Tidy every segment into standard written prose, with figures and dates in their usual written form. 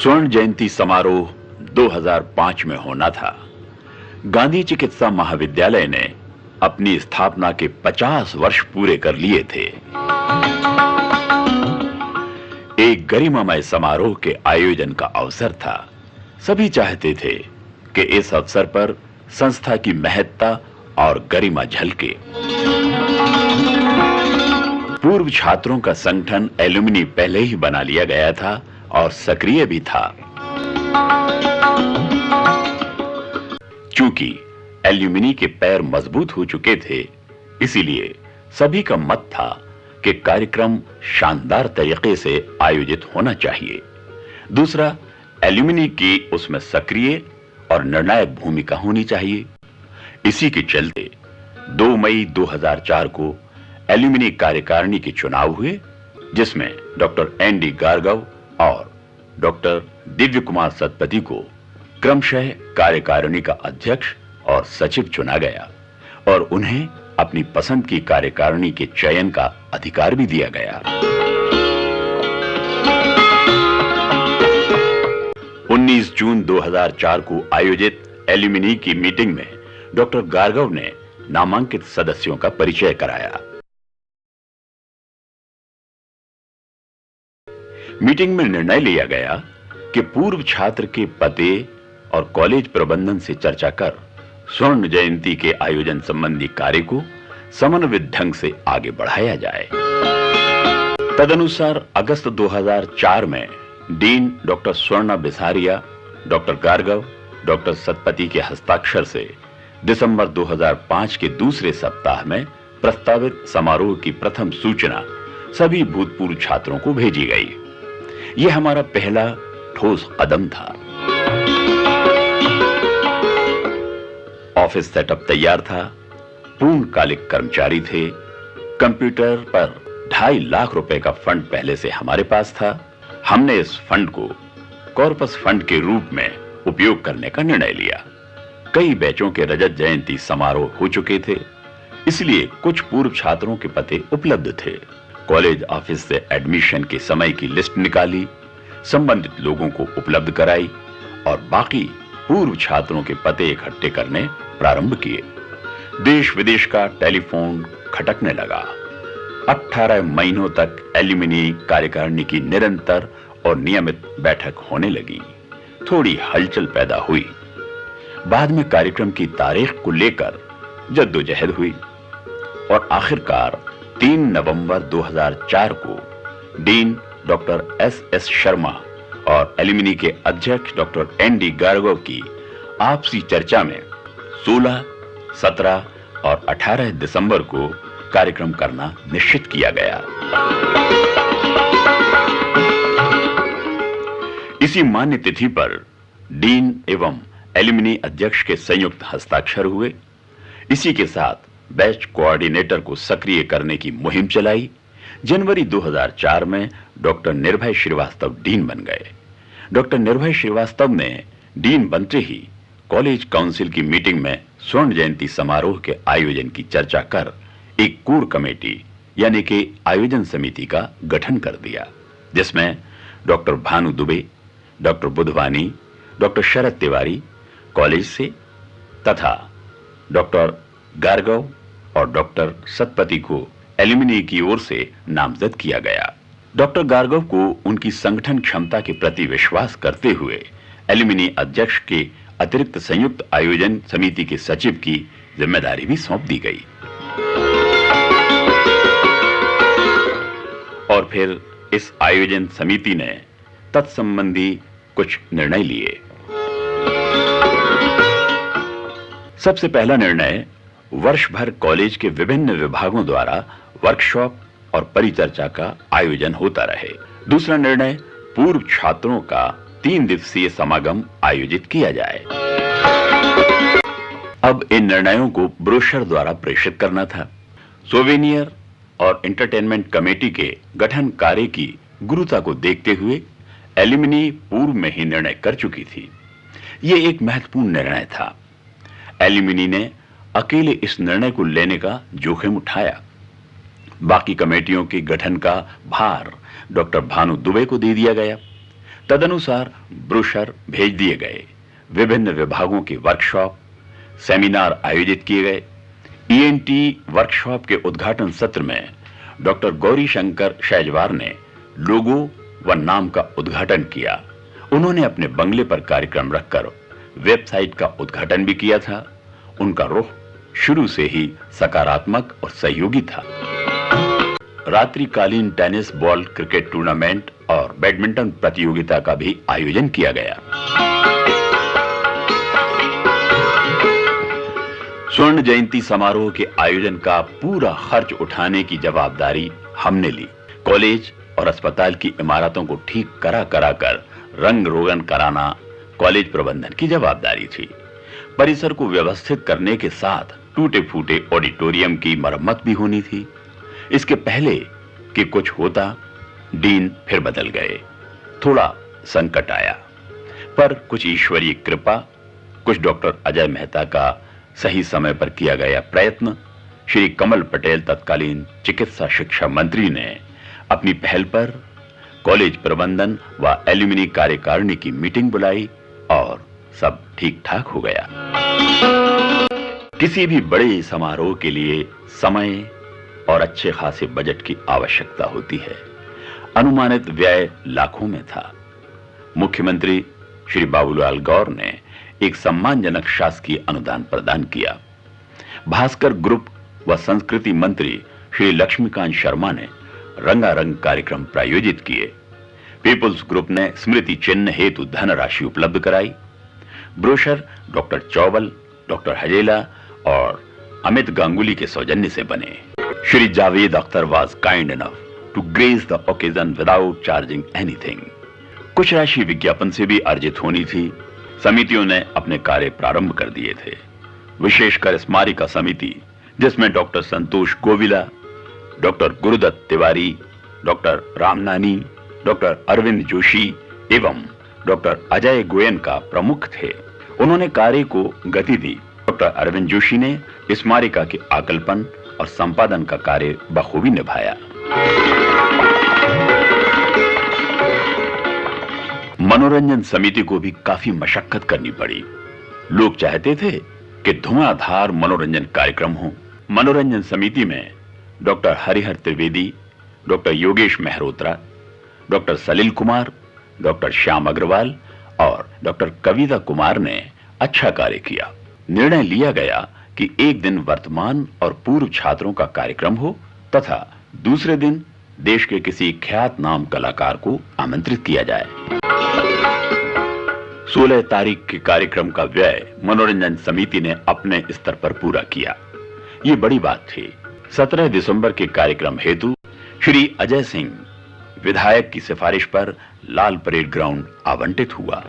स्वर्ण जयंती समारोह 2005 में होना था। गांधी चिकित्सा महाविद्यालय ने अपनी स्थापना के 50 वर्ष पूरे कर लिए थे। एक गरिमामय समारोह के आयोजन का अवसर था। सभी चाहते थे कि इस अवसर पर संस्था की महत्ता और गरिमा झलके। पूर्व छात्रों का संगठन एल्यूमिनी पहले ही बना लिया गया था और सक्रिय भी था। चूंकि एल्यूमिनी के पैर मजबूत हो चुके थे, इसीलिए सभी का मत था कि कार्यक्रम शानदार तरीके से आयोजित होना चाहिए। दूसरा, एल्यूमिनी की उसमें सक्रिय और निर्णायक भूमिका होनी चाहिए। इसी के चलते 2 मई 2004 को एल्यूमिनी कार्यकारिणी के चुनाव हुए, जिसमें डॉक्टर एन.डी. गारगव और डॉक्टर दिव्य कुमार सतपथी को क्रमशः कार्यकारिणी का अध्यक्ष और सचिव चुना गया और उन्हें अपनी पसंद की कार्यकारिणी के चयन का अधिकार भी दिया गया। 19 जून 2004 को आयोजित एल्यूमिनी की मीटिंग में डॉक्टर गारगव ने नामांकित सदस्यों का परिचय कराया। मीटिंग में निर्णय लिया गया कि पूर्व छात्र के पते और कॉलेज प्रबंधन से चर्चा कर स्वर्ण जयंती के आयोजन संबंधी कार्य को समन्वित ढंग से आगे बढ़ाया जाए। तदनुसार अगस्त 2004 में dean doctor Swarna Bisaria, doctor Gargav, doctor Satpathy के हस्ताक्षर से दिसंबर 2005 के दूसरे सप्ताह में प्रस्तावित समारोह की प्रथम सूचना सभी भूतपूर्व छात्रों को भेजी गई। यह हमारा पहला ठोस कदम था। ऑफिस सेटअप तैयार था, पूर्णकालिक कर्मचारी थे, कंप्यूटर पर 2.5 लाख रुपए का फंड पहले से हमारे पास था। हमने इस फंड को कॉर्पस फंड के रूप में उपयोग करने का निर्णय लिया। कई बैचों के रजत जयंती समारोह हो चुके थे, इसलिए कुछ पूर्व छात्रों के पते उपलब्ध थे। कॉलेज ऑफिस से एडमिशन के समय की लिस्ट निकाली, संबंधित लोगों को उपलब्ध कराई और बाकी पूर्व छात्रों के पते इकट्ठे करने प्रारंभ किए। देश विदेश का टेलीफोन खटकने लगा। 18 महीनों तक एल्यूमिनी कार्यकारिणी की निरंतर और नियमित बैठक होने लगी। थोड़ी हलचल पैदा हुई। बाद में कार्यक्रम की तारीख को लेकर जद्दोजहद हुई और आखिरकार 3 नवंबर 2004 को डीन डॉक्टर एस शर्मा और एल्यूमिनी के अध्यक्ष डॉक्टर एन.डी. गारगव की आपसी चर्चा में 16, 17 और 18 दिसंबर को कार्यक्रम करना निश्चित किया गया। इसी मान्य तिथि पर डीन एवं एल्यूमिनी अध्यक्ष के संयुक्त हस्ताक्षर हुए। इसी के साथ बैच कोऑर्डिनेटर को सक्रिय करने की मुहिम चलाई। जनवरी 2004 में डॉक्टर निर्भय श्रीवास्तव डीन बन गए। डॉक्टर निर्भय श्रीवास्तव ने डीन बनते ही कॉलेज काउंसिल की मीटिंग में स्वर्ण जयंती समारोह के आयोजन की चर्चा कर एक कोर कमेटी यानी कि आयोजन समिति का गठन कर दिया, जिसमें doctor Bhanu Dubey, doctor Budhwani, doctor Sharad Tiwari college से तथा डॉक्टर गारगव और डॉक्टर सतपथी को एल्यूमिनी की ओर से नामजद किया गया। डॉक्टर गारगव को उनकी संगठन क्षमता के प्रति विश्वास करते हुए एल्यूमिनी अध्यक्ष के अतिरिक्त संयुक्त आयोजन समिति के सचिव की जिम्मेदारी भी सौंप दी गई। और फिर इस आयोजन समिति ने तत्संबंधी कुछ निर्णय लिए। सबसे पहला निर्णय, वर्ष भर कॉलेज के विभिन्न विभागों द्वारा वर्कशॉप और परिचर्चा का आयोजन होता रहे। दूसरा निर्णय, पूर्व छात्रों का 3 दिवसीय समागम आयोजित किया जाए। अब इन निर्णयों को ब्रोशर द्वारा प्रेषित करना था। सोवेनियर और एंटरटेनमेंट कमेटी के गठन कार्य की गुरुता को देखते हुए एल्यूमिनी पूर्व में ही निर्णय कर चुकी थी। यह एक महत्वपूर्ण निर्णय था। एल्यूमिनी ने अकेले इस निर्णय को लेने का जोखिम उठाया। बाकी कमेटियों के गठन का भार डॉक्टर भानु दुबे को दे दिया गया। तदनुसार ब्रोशर भेज दिए गए, विभिन्न विभागों के वर्कशॉप, सेमिनार आयोजित किए गए। ईएनटी वर्कशॉप के उद्घाटन सत्र में डॉक्टर गौरी शंकर शैजवार ने लोगो व नाम का उद्घाटन किया। उन्होंने अपने बंगले पर कार्यक्रम रखकर वेबसाइट का उद्घाटन भी किया था। उनका रुख शुरू से ही सकारात्मक और सहयोगी था। रात्रिकालीन टेनिस बॉल क्रिकेट टूर्नामेंट और बैडमिंटन प्रतियोगिता का भी आयोजन किया गया। स्वर्ण जयंती समारोह के आयोजन का पूरा खर्च उठाने की जवाबदारी हमने ली। कॉलेज और अस्पताल की इमारतों को ठीक करा कर रंग रोगन कराना कॉलेज प्रबंधन की जवाबदारी थी। परिसर को व्यवस्थित करने के साथ टूटे फूटे ऑडिटोरियम की मरम्मत भी होनी थी। इसके पहले कि कुछ होता, डीन फिर बदल गए। थोड़ा संकट आया, पर कुछ ईश्वरीय कृपा, कुछ डॉक्टर अजय मेहता का सही समय पर किया गया प्रयत्न, श्री कमल पटेल तत्कालीन चिकित्सा शिक्षा मंत्री ने अपनी पहल पर कॉलेज प्रबंधन व एल्यूमिनी कार्यकारिणी की मीटिंग बुलाई और सब ठीक ठाक हो गया। किसी भी बड़े समारोह के लिए समय और अच्छे खासे बजट की आवश्यकता होती है। अनुमानित व्यय लाखों में था। मुख्यमंत्री श्री बाबूलाल गौर ने एक सम्मानजनक शासकीय अनुदान प्रदान किया। भास्कर ग्रुप व संस्कृति मंत्री श्री लक्ष्मीकांत शर्मा ने रंगारंग कार्यक्रम प्रायोजित किए। पीपुल्स ग्रुप ने स्मृति चिन्ह हेतु धनराशि उपलब्ध कराई। Brochure doctor Chaubal, doctor Hajela और अमित गांगुली के सौजन्य से बने। Shri Javed Akhtar was kind enough to grace the occasion without charging anything. कुछ राशि विज्ञापन से भी अर्जित होनी थी। समितियों ने अपने कार्य प्रारंभ कर दिए थे, विशेषकर स्मारिका समिति, जिसमें doctor Santosh Govila, doctor Gurudutt Tiwari, doctor Ramnani, doctor Arvind Joshi एवं डॉक्टर अजय गोयन का प्रमुख थे। उन्होंने कार्य को गति दी। डॉक्टर अरविंद जोशी ने स्मारिका के आकल्पन और संपादन का कार्य बखूबी निभाया। मनोरंजन समिति को भी काफी मशक्कत करनी पड़ी। लोग चाहते थे कि धुआंधार मनोरंजन कार्यक्रम हो। मनोरंजन समिति में doctor Harihar Trivedi, doctor Yogesh Mehrotra, doctor Salil Kumar, doctor Shyam Agarwal और डॉक्टर कविता कुमार ने अच्छा कार्य किया। निर्णय लिया गया कि एक दिन वर्तमान और पूर्व छात्रों का कार्यक्रम हो तथा दूसरे दिन देश के किसी ख्यात नाम कलाकार को आमंत्रित किया जाए। 16 तारीख के कार्यक्रम का व्यय मनोरंजन समिति ने अपने स्तर पर पूरा किया। ये बड़ी बात थी। 17 दिसंबर के कार्यक्रम हेतु श्री अजय सिंह विधायक की सिफारिश पर लाल परेड ग्राउंड आवंटित हुआ।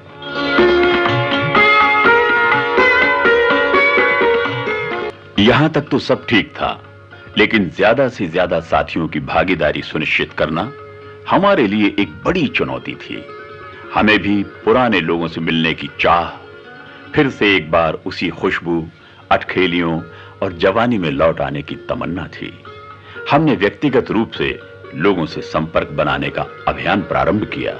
यहां तक तो सब ठीक था, लेकिन ज्यादा से ज्यादा साथियों की भागीदारी सुनिश्चित करना हमारे लिए एक बड़ी चुनौती थी। हमें भी पुराने लोगों से मिलने की चाह, फिर से एक बार उसी खुशबू, अटखेलियों और जवानी में लौट आने की तमन्ना थी। हमने व्यक्तिगत रूप से लोगों से संपर्क बनाने का अभियान प्रारंभ किया।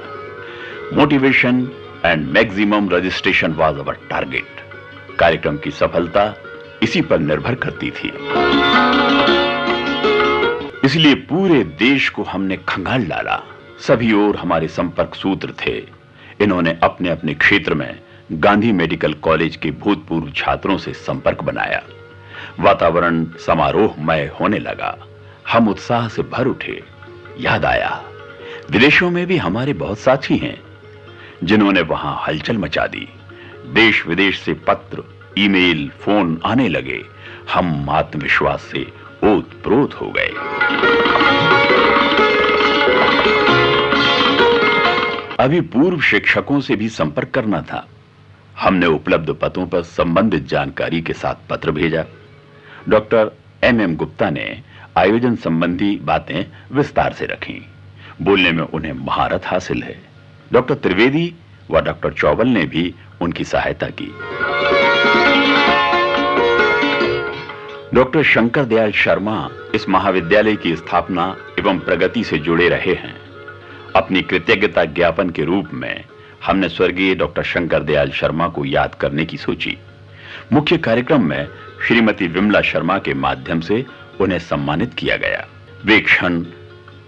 Motivation and maximum registration was our target. कार्यक्रम की सफलता इसी पर निर्भर करती थी। इसलिए पूरे देश को हमने खंगाल डाला। सभी ओर हमारे संपर्क सूत्र थे। इन्होंने अपने अपने क्षेत्र में गांधी मेडिकल कॉलेज के भूतपूर्व छात्रों से संपर्क बनाया। वातावरण समारोहमय होने लगा। हम उत्साह से भर उठे। याद आया, विदेशों में भी हमारे बहुत साथी हैं जिन्होंने वहां हलचल मचा दी। देश विदेश से पत्र, ईमेल, फोन आने लगे। हम आत्मविश्वास से ओत-प्रोत हो गए। अभी पूर्व शिक्षकों से भी संपर्क करना था। हमने उपलब्ध पतों पर संबंधित जानकारी के साथ पत्र भेजा। डॉक्टर एम गुप्ता ने आयोजन संबंधी बातें विस्तार से रखी। बोलने में उन्हें महारत हासिल है। डॉक्टर त्रिवेदी व डॉक्टर चौबल ने भी उनकी सहायता की। डॉक्टर शंकर दयाल शर्मा इस महाविद्यालय की स्थापना एवं प्रगति से जुड़े रहे हैं। अपनी कृतज्ञता ज्ञापन के रूप में हमने स्वर्गीय डॉक्टर शंकर दयाल शर्मा को याद करने की सोची। मुख्य कार्यक्रम में श्रीमती विमला शर्मा के माध्यम से उन्हें सम्मानित किया गया। वे क्षण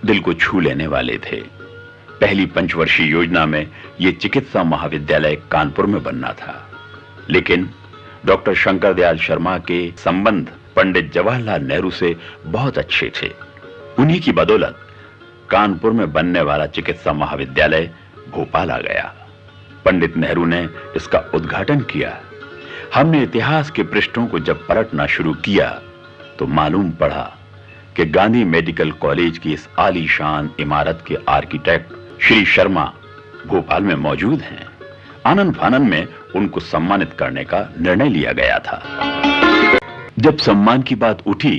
दिल को छू लेने वाले थे। पहली पंचवर्षीय योजना में यह चिकित्सा महाविद्यालय कानपुर में बनना था, लेकिन डॉक्टर शंकर दयाल शर्मा के संबंध पंडित जवाहरलाल नेहरू से बहुत अच्छे थे। उन्हीं की बदौलत कानपुर में बनने वाला चिकित्सा महाविद्यालय भोपाल आ गया। पंडित नेहरू ने इसका उद्घाटन किया। हमने इतिहास के पृष्ठों को जब पलटना शुरू किया तो मालूम पड़ा कि गांधी मेडिकल कॉलेज की इस आलीशान इमारत के आर्किटेक्ट श्री शर्मा भोपाल में मौजूद हैं। आनंद फानन में उनको सम्मानित करने का निर्णय लिया गया था। जब सम्मान की बात उठी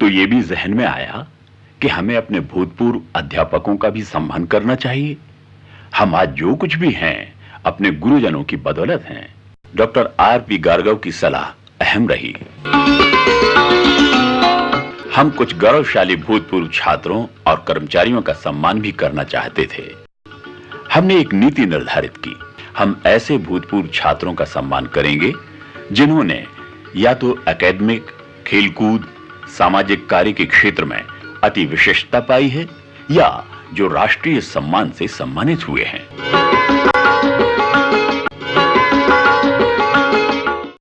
तो यह भी जहन में आया कि हमें अपने भूतपूर्व अध्यापकों का भी सम्मान करना चाहिए। हम आज जो कुछ भी हैं अपने गुरुजनों की बदौलत हैं। Doctor RP. गार्गव की सलाह अहम रही। हम कुछ गौरवशाली भूतपूर्व छात्रों और कर्मचारियों का सम्मान भी करना चाहते थे। हमने एक नीति निर्धारित की। हम ऐसे भूतपूर्व छात्रों का सम्मान करेंगे जिन्होंने या तो एकेडमिक, खेलकूद, सामाजिक कार्य के क्षेत्र में अति विशिष्टता पाई है या जो राष्ट्रीय सम्मान से सम्मानित हुए हैं।